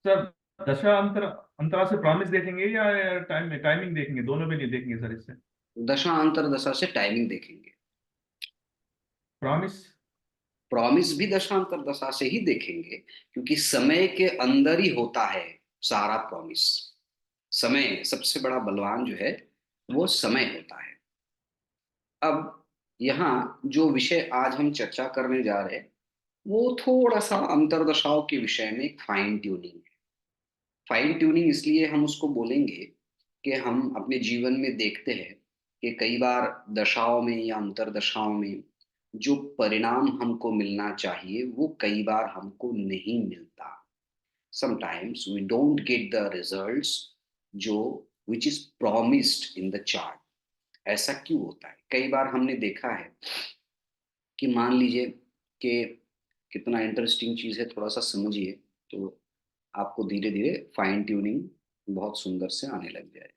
Sir, दशा अंतरा से promise देखेंगे या टाइमिंग देखेंगे? दोनों भी नहीं देखेंगे सर इससे। दशा अंतरदशा से टाइमिंग देखेंगे। प्रॉमिस। प्रॉमिस भी दशा अंतरदशा से ही देखेंगे, क्योंकि समय के अंदर ही होता है सारा प्रॉमिस। समय सबसे बड़ा बलवान जो है वो समय होता है। अब यहाँ जो विषय आज हम चर्चा करने जा रहे हैं वो थोड़ा सा अंतरदशाओं के विषय में एक फाइन ट्यूनिंग है। फाइन ट्यूनिंग इसलिए हम उसको बोलेंगे कि हम अपने जीवन में देखते हैं कि कई बार दशाओं में या अंतरदशाओं में जो परिणाम हमको मिलना चाहिए वो कई बार हमको नहीं मिलता। Sometimes we don't get the results जो which is promised in the chart. ऐसा क्यों होता है? कई बार हमने देखा है कि मान लीजिए कि कितना इंटरेस्टिंग चीज है, थोड़ा सा समझिए तो आपको धीरे धीरे फाइन ट्यूनिंग बहुत सुंदर से आने लग जाए।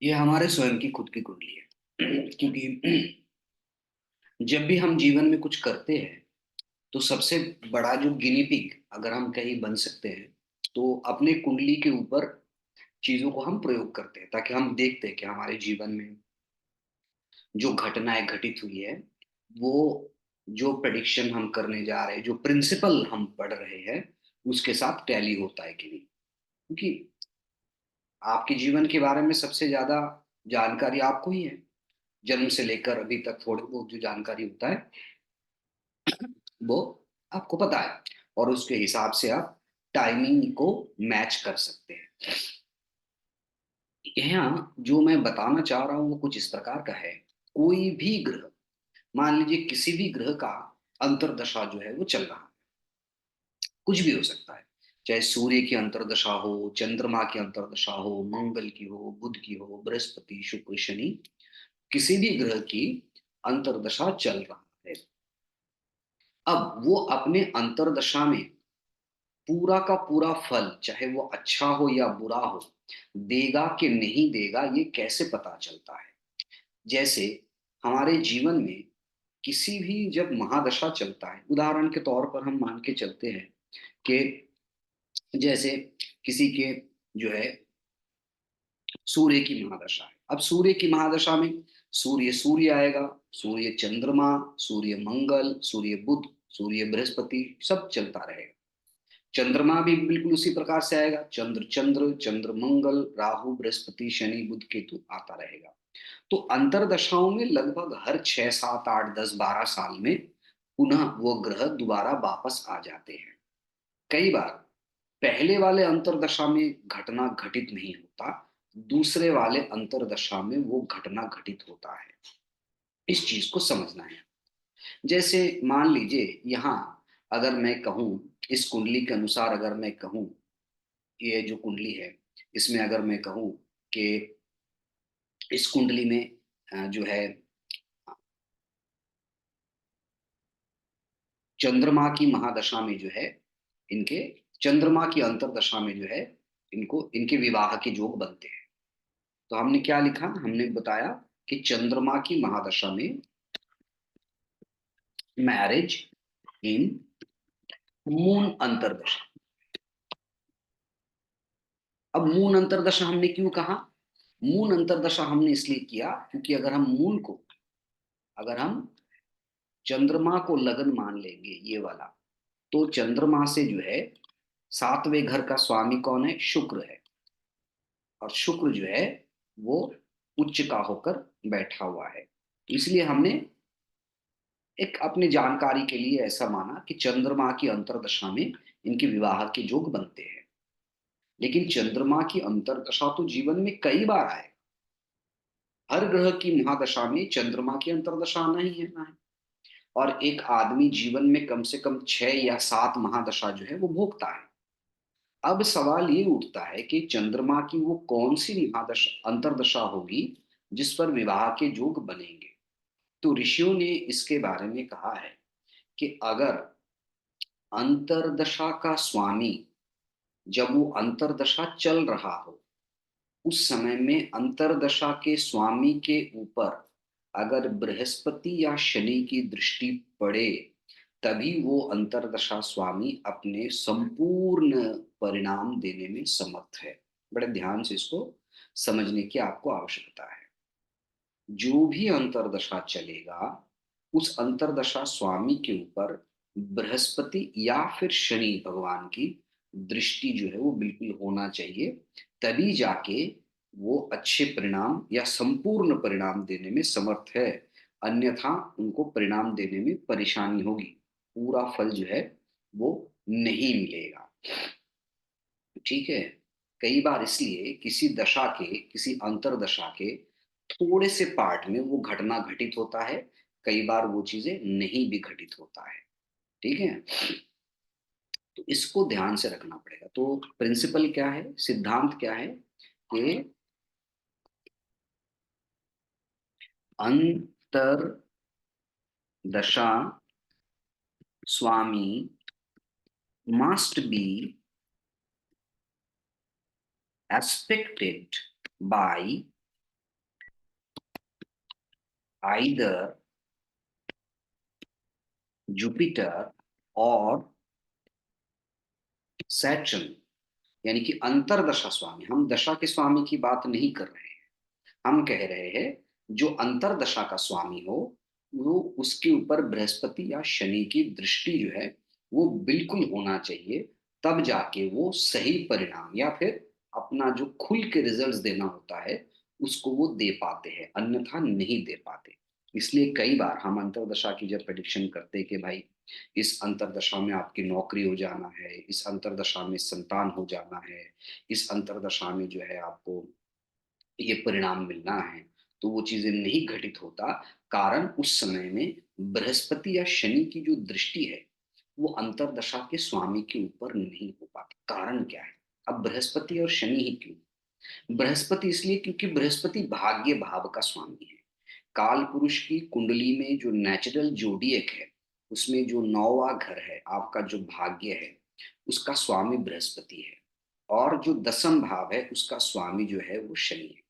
ये हमारे स्वयं की खुद की कुंडली है। क्योंकि जब भी हम जीवन में कुछ करते हैं तो सबसे बड़ा जो गिनी पिग अगर हम कहीं बन सकते हैं तो अपने कुंडली के ऊपर चीजों को हम प्रयोग करते हैं, ताकि हम देखते हैं कि हमारे जीवन में जो घटनाएं घटित हुई है वो जो प्रेडिक्शन हम करने जा रहे हैं, जो प्रिंसिपल हम पढ़ रहे हैं उसके साथ टैली होता है कि नहीं। क्योंकि आपके जीवन के बारे में सबसे ज्यादा जानकारी आपको ही है। जन्म से लेकर अभी तक थोड़ी बहुत जो जानकारी होता है वो आपको पता है, और उसके हिसाब से आप टाइमिंग को मैच कर सकते हैं। यहाँ जो मैं बताना चाह रहा हूँ वो कुछ इस प्रकार का है। कोई भी ग्रह, मान लीजिए किसी भी ग्रह का अंतर्दशा जो है वो चल रहा है, कुछ भी हो सकता है। चाहे सूर्य की अंतर्दशा हो, चंद्रमा की अंतर्दशा हो, मंगल की हो, बुध की हो, बृहस्पति, शुक्र, शनि, किसी भी ग्रह की अंतर्दशा चल रहा है। अब वो अपने अंतर्दशा में पूरा का पूरा फल, चाहे वो अच्छा हो या बुरा हो, देगा कि नहीं देगा ये कैसे पता चलता है? जैसे हमारे जीवन में किसी भी जब महादशा चलता है, उदाहरण के तौर पर हम मान के चलते हैं कि जैसे किसी के जो है सूर्य की महादशा है। अब सूर्य की महादशा में सूर्य सूर्य आएगा, सूर्य चंद्रमा, सूर्य मंगल, सूर्य बुध, सूर्य बृहस्पति, सब चलता रहेगा। चंद्रमा भी बिल्कुल उसी प्रकार से आएगा, चंद्र चंद्र, चंद्र मंगल, राहु, बृहस्पति, शनि, बुध, केतु आता रहेगा। तो अंतरदशाओं में लगभग हर 6 7 8 10 12 साल में पुनः वो ग्रह दोबारा वापस आ जाते हैं। कई बार पहले वाले अंतरदशा में घटना घटित नहीं होता, दूसरे वाले अंतरदशा में वो घटना घटित होता है। इस चीज को समझना है। जैसे मान लीजिए यहाँ अगर मैं कहूँ, इस कुंडली के अनुसार अगर मैं कहूँ, ये जो कुंडली है इसमें अगर मैं कहूँ कि इस कुंडली में जो है चंद्रमा की महादशा में जो है इनके, चंद्रमा की अंतरदशा में जो है इनको, इनके विवाह के योग बनते हैं। तो हमने क्या लिखा, हमने बताया कि चंद्रमा की महादशा में मैरिज इन मून अंतरदशा। अब मून अंतरदशा हमने क्यों कहा, मून अंतरदशा हमने इसलिए किया क्योंकि अगर हम मून को, अगर हम चंद्रमा को लगन मान लेंगे ये वाला, तो चंद्रमा से जो है सातवें घर का स्वामी कौन है, शुक्र है। और शुक्र जो है वो उच्च का होकर बैठा हुआ है। तो इसलिए हमने एक अपनी जानकारी के लिए ऐसा माना कि चंद्रमा की अंतरदशा में इनके विवाह के योग बनते हैं। लेकिन चंद्रमा की अंतरदशा तो जीवन में कई बार आए, हर ग्रह की महादशा में चंद्रमा की अंतरदशा आना ही है ना है। और एक आदमी जीवन में कम से कम 6 या 7 महादशा जो है वो भोगता है। अब सवाल ये उठता है कि चंद्रमा की वो कौन सी महादशा, अंतरदशा होगी जिस पर विवाह के योग बनेंगे। तो ऋषियों ने इसके बारे में कहा है कि अगर अंतरदशा का स्वामी, जब वो अंतरदशा चल रहा हो, उस समय में अंतरदशा के स्वामी के ऊपर अगर बृहस्पति या शनि की दृष्टि पड़े, तभी वो अंतरदशा स्वामी अपने संपूर्ण परिणाम देने में समर्थ है। बड़े ध्यान से इसको समझने की आपको आवश्यकता है। जो भी अंतरदशा चलेगा, उस अंतरदशा स्वामी के ऊपर बृहस्पति या फिर शनि भगवान की दृष्टि जो है वो बिल्कुल होना चाहिए, तभी जाके वो अच्छे परिणाम या संपूर्ण परिणाम देने में समर्थ है। अन्यथा उनको परिणाम देने में परेशानी होगी, पूरा फल जो है वो नहीं मिलेगा। ठीक है। कई बार इसलिए किसी दशा के, किसी अंतरदशा के थोड़े से पार्ट में वो घटना घटित होता है, कई बार वो चीजें नहीं भी घटित होता है। ठीक है। तो इसको ध्यान से रखना पड़ेगा। तो प्रिंसिपल क्या है, सिद्धांत क्या है कि अंतरदशा स्वामी must be aspected by either Jupiter और सैटर्न। यानी कि अंतरदशा स्वामी, हम दशा के स्वामी की बात नहीं कर रहे हैं, हम कह रहे हैं जो अंतरदशा का स्वामी हो, वो उसके ऊपर बृहस्पति या शनि की दृष्टि जो है वो बिल्कुल होना चाहिए। तब जाके वो सही परिणाम या फिर अपना जो खुल के रिजल्ट्स देना होता है उसको वो दे पाते हैं, अन्यथा नहीं दे पाते। इसलिए कई बार हम अंतरदशा की जब प्रेडिक्शन करते हैं कि भाई इस अंतरदशा में आपकी नौकरी हो जाना है, इस अंतरदशा में संतान हो जाना है, इस अंतरदशा में जो है आपको ये परिणाम मिलना है, तो वो चीजें नहीं घटित होता। कारण उस समय में बृहस्पति या शनि की जो दृष्टि है वो अंतरदशा के स्वामी के ऊपर नहीं हो पाती। कारण क्या है, अब बृहस्पति और शनि ही क्यों, बृहस्पति इसलिए क्योंकि बृहस्पति भाग्य भाव का स्वामी है। काल पुरुष की कुंडली में जो नेचुरल जोडिएक है, उसमें जो 9वां घर है आपका, जो भाग्य है, उसका स्वामी बृहस्पति है। और जो 10म भाव है उसका स्वामी जो है वो शनि है।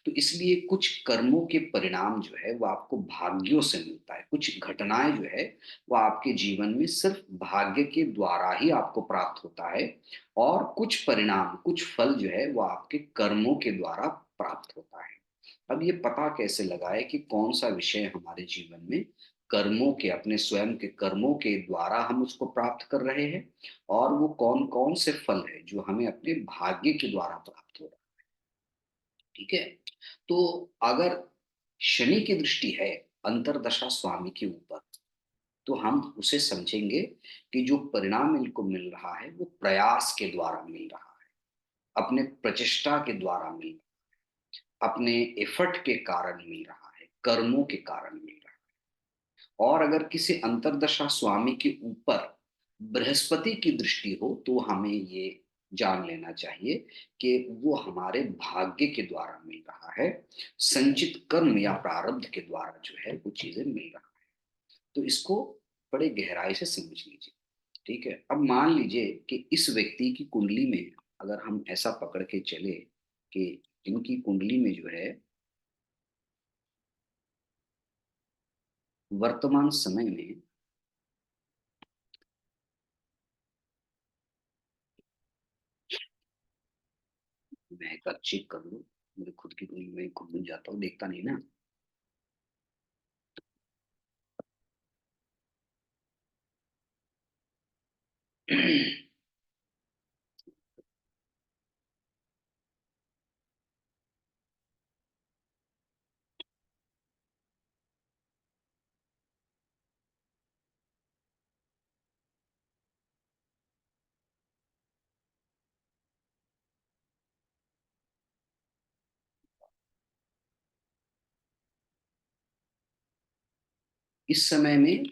तो इसलिए कुछ कर्मों के परिणाम जो है वो आपको भाग्यों से मिलता है, कुछ घटनाएं जो है वो आपके जीवन में सिर्फ भाग्य के द्वारा ही आपको प्राप्त होता है। और कुछ परिणाम, कुछ फल जो है वो आपके कर्मों के द्वारा प्राप्त होता है। अब ये पता कैसे लगाए कि कौन सा विषय हमारे जीवन में कर्मों के, अपने स्वयं के कर्मों के द्वारा हम उसको प्राप्त कर रहे हैं, और वो कौन कौन से फल है जो हमें अपने भाग्य के द्वारा प्राप्त हो रहा है। ठीक है। तो अगर शनि की दृष्टि है अंतरदशा स्वामी के ऊपर, तो हम उसे समझेंगे कि जो परिणाम इनको मिल रहा है वो प्रयास के द्वारा मिल रहा है, अपने प्रचेष्टा के द्वारा मिल रहा है, अपने एफर्ट के कारण मिल रहा है, कर्मों के कारण मिल रहा है। और अगर किसी अंतरदशा स्वामी के ऊपर बृहस्पति की दृष्टि हो तो हमें ये जान लेना चाहिए कि वो हमारे भाग्य के द्वारा मिल रहा है, संचित कर्म या प्रारब्ध के द्वारा जो है वो चीजें मिल रहा है। तो इसको बड़े गहराई से समझ लीजिए। ठीक है, अब मान लीजिए कि इस व्यक्ति की कुंडली में अगर हम ऐसा पकड़ के चले कि इनकी कुंडली में जो है वर्तमान समय में मैं एक बार चेक कर लूं, मेरे खुद की कुंडली में खुद भूल जाता हूँ, देखता नहीं ना। इस समय में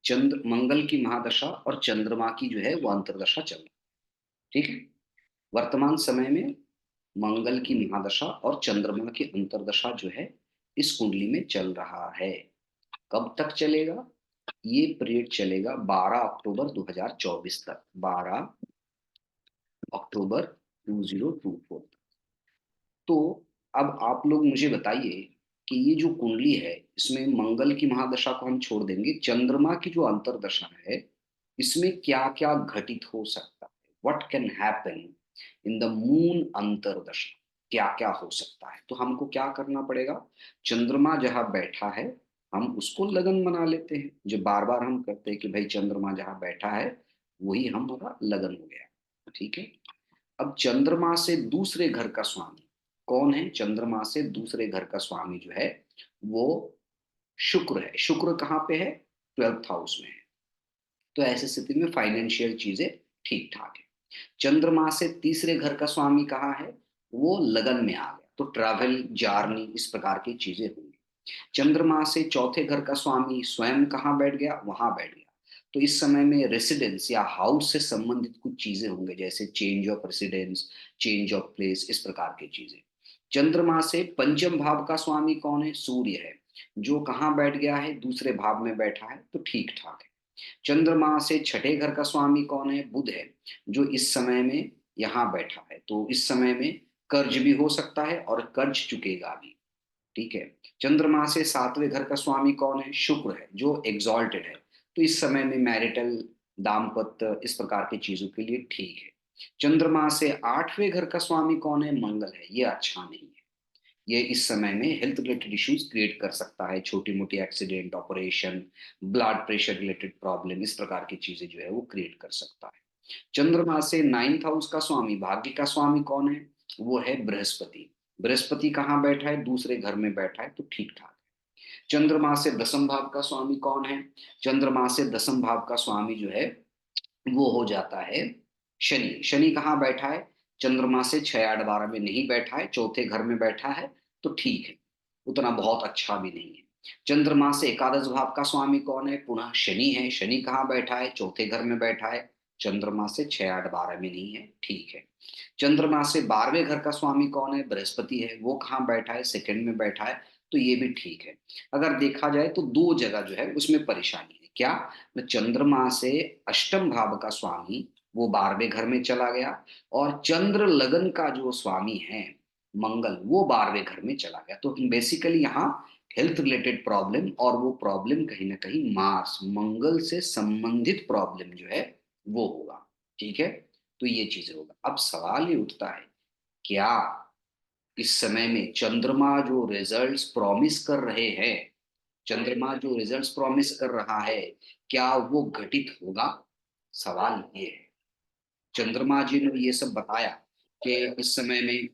चंद्र मंगल की महादशा और चंद्रमा की जो है वो अंतर्दशा चल रही है। ठीक है, वर्तमान समय में मंगल की महादशा और चंद्रमा की अंतर्दशा जो है इस कुंडली में चल रहा है। कब तक चलेगा? ये पीरियड चलेगा 12 अक्टूबर 2024 तक, 12 अक्टूबर 2024। तो अब आप लोग मुझे बताइए कि ये जो कुंडली है इसमें मंगल की महादशा को हम छोड़ देंगे, चंद्रमा की जो अंतर्दशा है इसमें क्या क्या घटित हो सकता है, what can happen in the moon antardasha, क्या क्या हो सकता है। तो हमको क्या करना पड़ेगा, चंद्रमा जहां बैठा है हम उसको लगन बना लेते हैं, जो बार बार हम करते हैं कि भाई चंद्रमा जहां बैठा है वही हमारा लगन हो गया। ठीक है, अब चंद्रमा से दूसरे घर का स्वामी कौन है? चंद्रमा से दूसरे घर का स्वामी जो है वो शुक्र है। शुक्र कहाँ पे है? 12th हाउस में है। तो ऐसी स्थिति में फाइनेंशियल चीजें ठीक ठाक है। चंद्रमा से तीसरे घर का स्वामी कहाँ है? वो लगन में आ गया, तो ट्रैवल जर्नी इस प्रकार की चीजें होंगी। चंद्रमा से चौथे घर का स्वामी स्वयं कहाँ बैठ गया? वहां बैठ गया। तो इस समय में रेसिडेंस या हाउस से संबंधित कुछ चीजें होंगे, जैसे change of residence, change of place, इस प्रकार की चीजें। चंद्रमा से पंचम भाव का स्वामी कौन है? सूर्य है, जो कहाँ बैठ गया है? दूसरे भाव में बैठा है, तो ठीक ठाक है। चंद्रमा से छठे घर का स्वामी कौन है? बुध है, जो इस समय में यहाँ बैठा है, तो इस समय में कर्ज भी हो सकता है और कर्ज चुकेगा भी। ठीक है, चंद्रमा से सातवें घर का स्वामी कौन है? शुक्र है, जो एग्जॉल्टेड है, तो इस समय में मैरिटल, दाम्पत्य, इस प्रकार की चीजों के लिए ठीक है। चंद्रमा से आठवें घर का स्वामी कौन है? मंगल है, ये अच्छा नहीं है। ये इस समय में हेल्थ रिलेटेड इश्यूज क्रिएट कर सकता है, छोटी मोटी accident, operation, blood pressure related problem, इस प्रकार की चीजें जो है वो क्रिएट कर सकता है। चंद्रमा से नाइन्थ हाउस का स्वामी, भाग्य का स्वामी कौन है? वो है बृहस्पति। बृहस्पति कहाँ बैठा है? दूसरे घर में बैठा है, तो ठीक ठाक है। चंद्रमा से दसम भाव का स्वामी कौन है? चंद्रमा से दसम भाव का स्वामी जो है वो हो जाता है शनि। शनि कहाँ बैठा है? चंद्रमा से 6 8 12 में नहीं बैठा है, चौथे घर में बैठा है, तो ठीक है, उतना बहुत अच्छा भी नहीं है। चंद्रमा से एकादश भाव का स्वामी कौन है? पुनः शनि है। शनि कहाँ बैठा है? चौथे घर में बैठा है, चंद्रमा से 6 8 12 में नहीं है, ठीक है। चंद्रमा से 12वें घर का स्वामी कौन है? बृहस्पति है, वो कहाँ बैठा है? सेकंड में बैठा है, तो ये भी ठीक है। अगर देखा जाए तो दो जगह जो है उसमें परेशानी है। क्या? न चंद्रमा से अष्टम भाव का स्वामी वो 12वें घर में चला गया, और चंद्र लगन का जो स्वामी है मंगल, वो 12वें घर में चला गया। तो बेसिकली यहाँ हेल्थ रिलेटेड प्रॉब्लम, और वो प्रॉब्लम कहीं ना कहीं मार्स, मंगल से संबंधित प्रॉब्लम जो है वो होगा। ठीक है, तो ये चीजें होगा। अब सवाल ये उठता है, क्या इस समय में चंद्रमा जो रिजल्ट्स प्रॉमिस कर रहे हैं, चंद्रमा जो रिजल्ट्स प्रॉमिस कर रहा है, क्या वो घटित होगा? सवाल ये है। चंद्रमा जी ने ये सब बताया कि इस समय में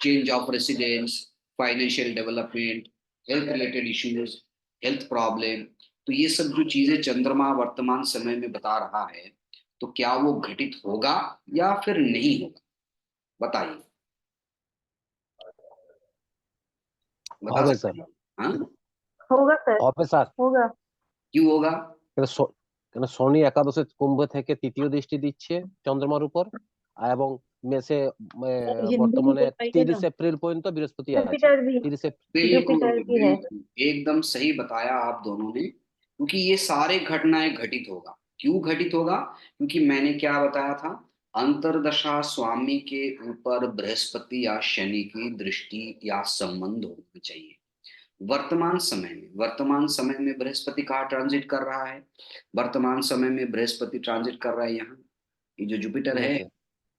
change of residence, financial development, health related issues, health problem, तो ये सब जो चीजें चंद्रमा वर्तमान समय में बता रहा है, तो क्या वो घटित होगा या फिर नहीं होगा? बताइए, बता होगा सकते सर। हैं? हाँ, होगा सर, होगा सर। होगा। क्यों होगा? तो কেন শনি একাদশে কুম্ভ থেকে তৃতীয় দৃষ্টি দিচ্ছে চন্দ্রমার উপর, এবং মেসে हिंदी में বর্তমানে बताइए ना। 30 এপ্রিল পর্যন্ত বৃহস্পতি আছে। जुपिटर भी 30 बिल्कुल जुपिटर भी है। बिल्कुल एकदम सही बताया आप दोनों ने, क्योंकि ये सारे घटनाएं घटित होगा। क्यों घटित होगा? क्योंकि मैंने क्या बताया था, अंतरदशा स्वामी के ऊपर बृहस्पति या शनि की दृष्टि या संबंध होना चाहिए। वर्तमान समय में बृहस्पति कहाँ ट्रांजिट कर रहा है? वर्तमान समय में बृहस्पति ट्रांजिट कर रहा है यहाँ, ये जो जुपिटर है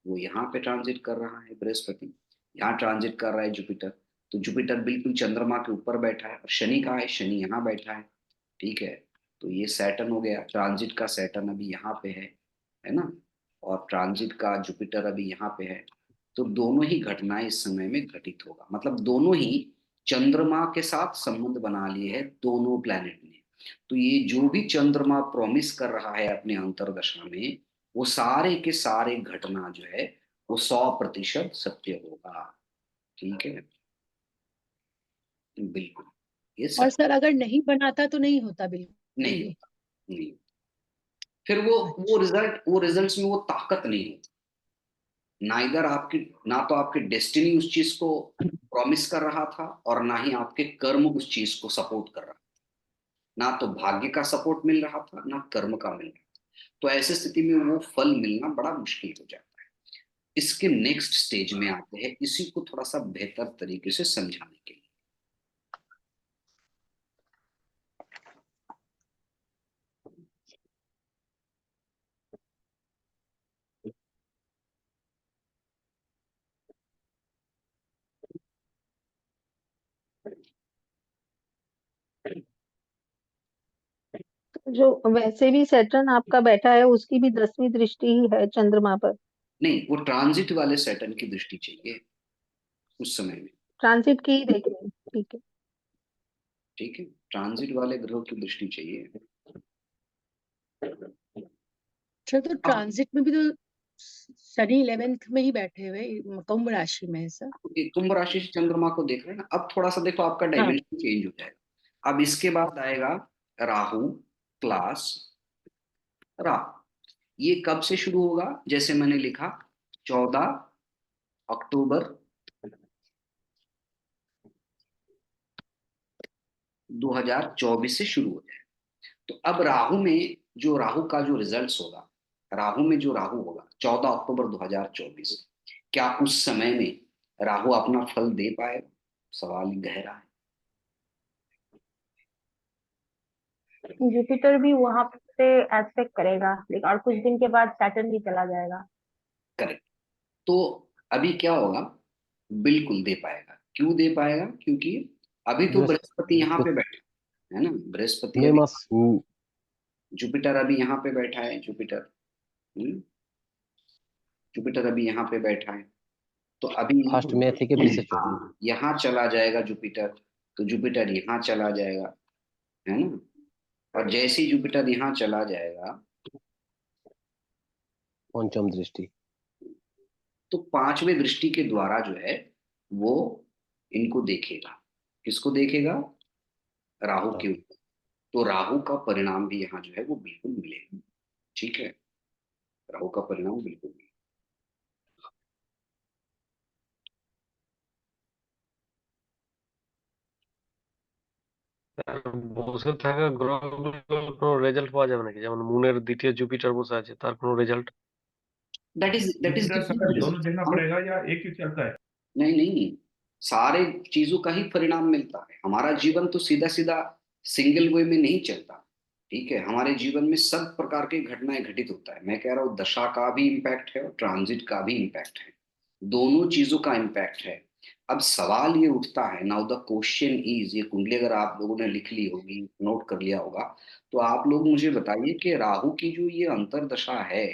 वो यहाँ पे ट्रांजिट कर रहा है, बृहस्पति यहाँ ट्रांजिट कर रहा है जुपिटर। तो जुपिटर बिल्कुल चंद्रमा के ऊपर बैठा है, और शनि कहाँ है? शनि यहाँ बैठा है, ठीक है। तो ये सैटर्न हो गया, ट्रांजिट का सैटर्न अभी यहाँ पे है ना, और ट्रांजिट का जुपिटर अभी यहाँ पे है। तो दोनों ही घटनाएं इस समय में घटित होगा, मतलब दोनों ही चंद्रमा के साथ संबंध बना लिए है दोनों प्लैनेट ने। तो ये जो भी चंद्रमा प्रॉमिस कर रहा है अपने अंतरदशा में, वो सारे के सारे घटना जो है वो 100% सत्य होगा, ठीक है, बिल्कुल ये और सत्य सर अगर नहीं बनाता तो नहीं होता बिल्कुल नहीं भी? नहीं। फिर वो रिजल्ट्स में वो ताकत नहीं होती, ना इधर आपकी, ना तो आपकी डेस्टिनी उस चीज को प्रॉमिस कर रहा था, और ना ही आपके कर्म उस चीज को सपोर्ट कर रहा था। ना तो भाग्य का सपोर्ट मिल रहा था, ना कर्म का मिल रहा था। तो ऐसी स्थिति में वो फल मिलना बड़ा मुश्किल हो जाता है। इसके नेक्स्ट स्टेज में आते हैं, इसी को थोड़ा सा बेहतर तरीके से समझाने के लिए। जो वैसे भी सैटर्न आपका बैठा है उसकी भी 10वीं दृष्टि ही है चंद्रमा पर। नहीं, वो ट्रांजिट वाले सैटर्न की दृष्टि चाहिए उस समय में, ट्रांजिट की ही देखनी है, ठीक है। ठीक है, ट्रांजिट वाले ग्रहों की दृष्टि चाहिए। सर तो ट्रांजिट में भी तो शनि 11th में ही बैठे हुए कुंभ राशि में है सर। ये कुंभ राशि से चंद्रमा को देख रहे हैं ना, अब थोड़ा सा देखो आपका हाँ। डायमेंशन चेंज हो जाएगा। अब इसके बाद आएगा राहु क्लास राहु। ये कब से शुरू होगा? जैसे मैंने लिखा 14 अक्टूबर 2024 से शुरू हो जाए। तो अब राहु में जो राहु का जो रिजल्ट्स होगा, राहु में जो राहु होगा 14 अक्टूबर 2024, क्या उस समय में राहु अपना फल दे पाएगा? सवाल गहरा है। जुपिटर भी वहां से एस्पेक्ट करेगा, लेकिन और कुछ दिन के बाद सैटर्न भी चला जाएगा। करेक्ट। तो अभी क्या होगा? बिल्कुल दे पाएगा। क्यों दे पाएगा? क्योंकि अभी तो बृहस्पति यहाँ पे बैठा है ना, बृहस्पति मई अभी, मास जुपिटर अभी यहाँ पे बैठा है, जुपिटर अभी यहाँ पे बैठा है। तो अभी 1 मई থেকে 20 हाँ, यहाँ चला जाएगा जुपिटर, तो जुपिटर यहाँ चला जाएगा, है ना। और जैसे ही जुपिटर यहाँ चला जाएगा, पंचम दृष्टि, तो 5वें दृष्टि के द्वारा जो है वो इनको देखेगा। किसको देखेगा? राहु के ऊपर। तो राहु का परिणाम भी यहाँ जो है वो बिल्कुल मिलेगा, ठीक है, राहु का परिणाम बिल्कुल मिलेगा। বসে থাকা গ্রহগুলোর কোনো রেজাল্ট পাওয়া যাবে নাকি? যেমন মুনের দ্বিতীয় জুপিটার বসে আছে, তার কোনো রেজাল্ট? दैट इज जुपिटर समय दोनों देखना हम, पड़ेगा या एक ही चलता है? नहीं नहीं, सारे चीजों का ही परिणाम मिलता है। हमारा जीवन तो सीधा सीधा सिंगल वे में नहीं चलता, ठीक है। हमारे जीवन में सब प्रकार की घटनाएं घटित होता है। मैं कह रहा हूँ दशा का भी इम्पैक्ट है और ट्रांजिट का भी इम्पैक्ट है, दोनों चीजों का इम्पैक्ट है। अब सवाल ये उठता है, नाउ द क्वेश्चन इज, ये कुंडली अगर आप लोगों ने लिख ली होगी, नोट कर लिया होगा, तो आप लोग मुझे बताइए कि राहु की जो ये अंतर्दशा है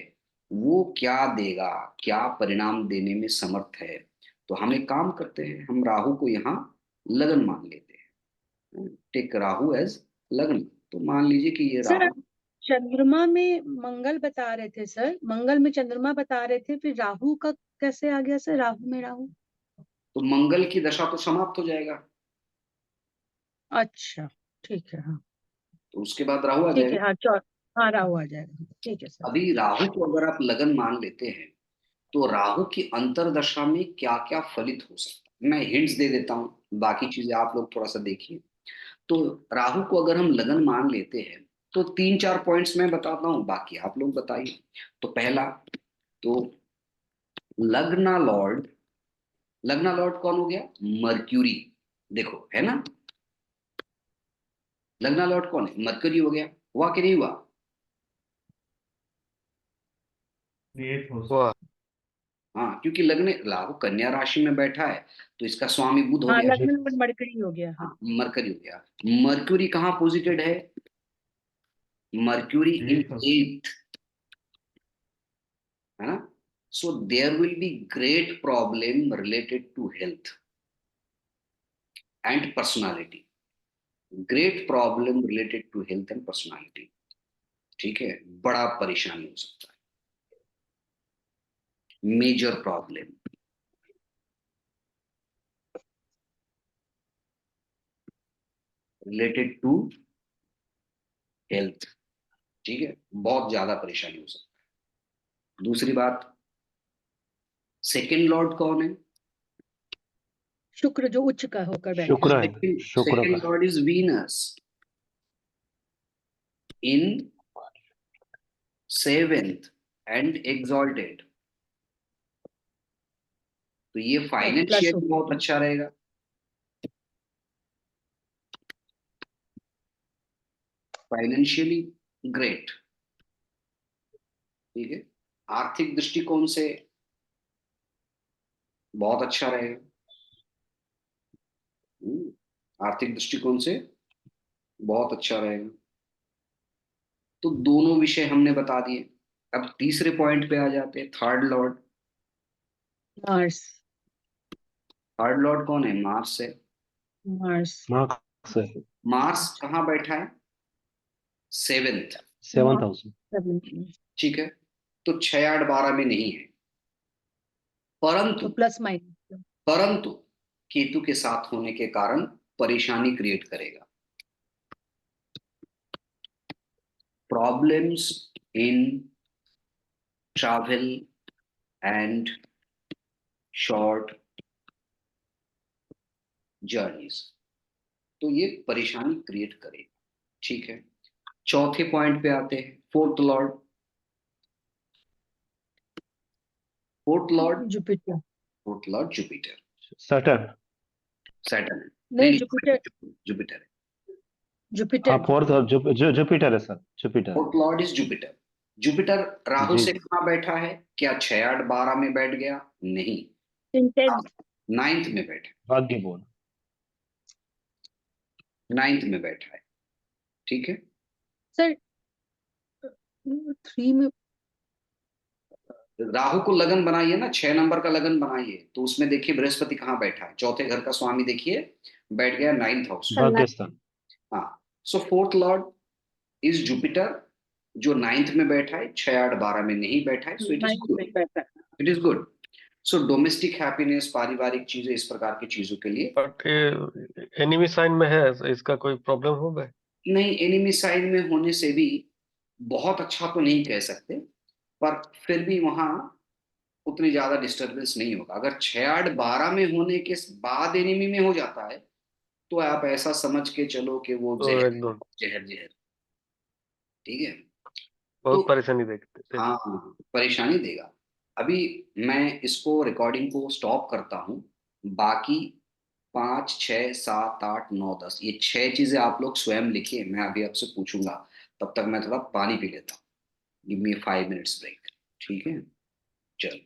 वो क्या देगा, क्या परिणाम देने में समर्थ है। तो हम एक काम करते हैं, हम राहु को यहाँ लगन मान लेते हैं, टेक राहु एज लगन। तो मान लीजिए कि ये सर राहु, चंद्रमा में मंगल बता रहे थे सर, मंगल में चंद्रमा बता रहे थे, फिर राहु का कैसे आ गया सर? राहु में राहु? तो मंगल की दशा तो समाप्त हो जाएगा, अच्छा ठीक है, हाँ तो उसके बाद राहु आ ठीक है, जाएगा। हाँ हाँ राहु आ जाएगा, ठीक है सर। अभी राहु को अगर आप लगन मान लेते हैं तो राहु की अंतरदशा में क्या क्या फलित हो सकता है, मैं हिंट्स दे देता हूं, बाकी चीजें आप लोग थोड़ा सा देखिए। तो राहु को अगर हम लगन मान लेते हैं तो 3-4 पॉइंट्स मैं बताता हूं, बाकी आप लोग बताइए। तो पहला, तो लग्ना लॉर्ड, लग्ना लॉर्ड कौन हो गया? मर्क्यूरी। देखो है ना, लग्ना लॉर्ड कौन है? मर्क्यूरी हो गया। हुआ कि नहीं हुआ? Eight house. वाह, हाँ, क्योंकि लग्न राहु कन्या राशि में बैठा है तो इसका स्वामी बुध हो हाँ गया। लग्न में मरकरी हो गया। हाँ हाँ, मरकरी हो गया। मर्क्यूरी कहाँ पोजिटेड है? मर्क्यूरी इन एट हाउस। 8th, है ना। So there will be great problem related to health and personality, great problem related to health and personality. ठीक है, बड़ा परेशानी हो सकता है, major problem related to health. ठीक है, बहुत ज्यादा परेशानी हो सकता है। दूसरी बात, सेकेंड लॉर्ड कौन है? शुक्र जो उच्च का होकर बैठा शुक्र है। है, शुक्र सेकेंड का। Lord is Venus in 7th and exalted. तो ये प्लस फाइनेंशियल हो बहुत अच्छा रहेगा, फाइनेंशियली ग्रेट। ठीक है, आर्थिक दृष्टिकोण से बहुत अच्छा रहेगा। आर्थिक दृष्टिकोण से बहुत अच्छा रहेगा। तो दोनों विषय हमने बता दिए। अब तीसरे पॉइंट पे आ जाते हैं, third Lord. Mars. Third Lord कौन है? मार्स है। मार्स मार्क्स है, मार्स कहाँ बैठा है? 7th। 7th हाउस में। 7 ठीक है, तो 6, 8, 12 में नहीं है, परंतु तो प्लस माइनस। परंतु केतु के साथ होने के कारण परेशानी क्रिएट करेगा। Problems in travel and short journeys, तो ये परेशानी क्रिएट करेगा। ठीक है, चौथे पॉइंट पे आते हैं, fourth lord. Fourth lord, Jupiter. Fourth lord Jupiter, Saturn. Saturn है। नहीं नहीं, जुपिटर, जुपिटर है। हाँ, जुपिटर। फोर्थ जुपिटर है sir, Jupiter. Fourth lord is Jupiter. Jupiter Rahu ji से जी। कहाँ बैठा है? क्या 6, 8, 12 में बैठ गया? नहीं, इंटेंस। 9th में बैठा, भाग्य बोल। 9th में बैठा है। ठीक है, सर 3 में। राहु को लगन बनाइए ना, 6 नंबर का लगन बनाइए, तो उसमें देखिए बृहस्पति कहाँ बैठा है, चौथे घर का स्वामी देखिए, बैठ गया 9th हाउस में। कन्या। भाग्य स्थान। हाँ, सो फोर्थ लॉर्ड इज जुपिटर, जो 9th में बैठा है, 6, 8, 12 में नहीं बैठा है, सो इट इज 9 गुड, में बैठा है। It is good. So domestic happiness, पारिवारिक चीजें, इस प्रकार की चीजों के लिए बट ये एनिमी साइन में है, इसका कोई प्रॉब्लम होगा? नहीं, एनिमी साइन में होने से भी बहुत अच्छा तो नहीं कह सकते, पर फिर भी वहां उतनी ज्यादा डिस्टरबेंस नहीं होगा। अगर 6, 8, 12 में होने के बाद एनिमी में हो जाता है तो आप ऐसा समझ के चलो कि वो तो जहर एकदम जहर जहर। ठीक है, तो बहुत परेशानी देखते हाँ, परेशानी देगा। अभी मैं इसको रिकॉर्डिंग को स्टॉप करता हूँ, बाकी 5, 6, 7, 8, 9, 10 ये 6 चीजें आप लोग स्वयं लिखिए, मैं अभी आपसे पूछूंगा। तब तक मैं थोड़ा पानी पी लेता हूँ। Give me 5 minutes break. ठीक है, चलो।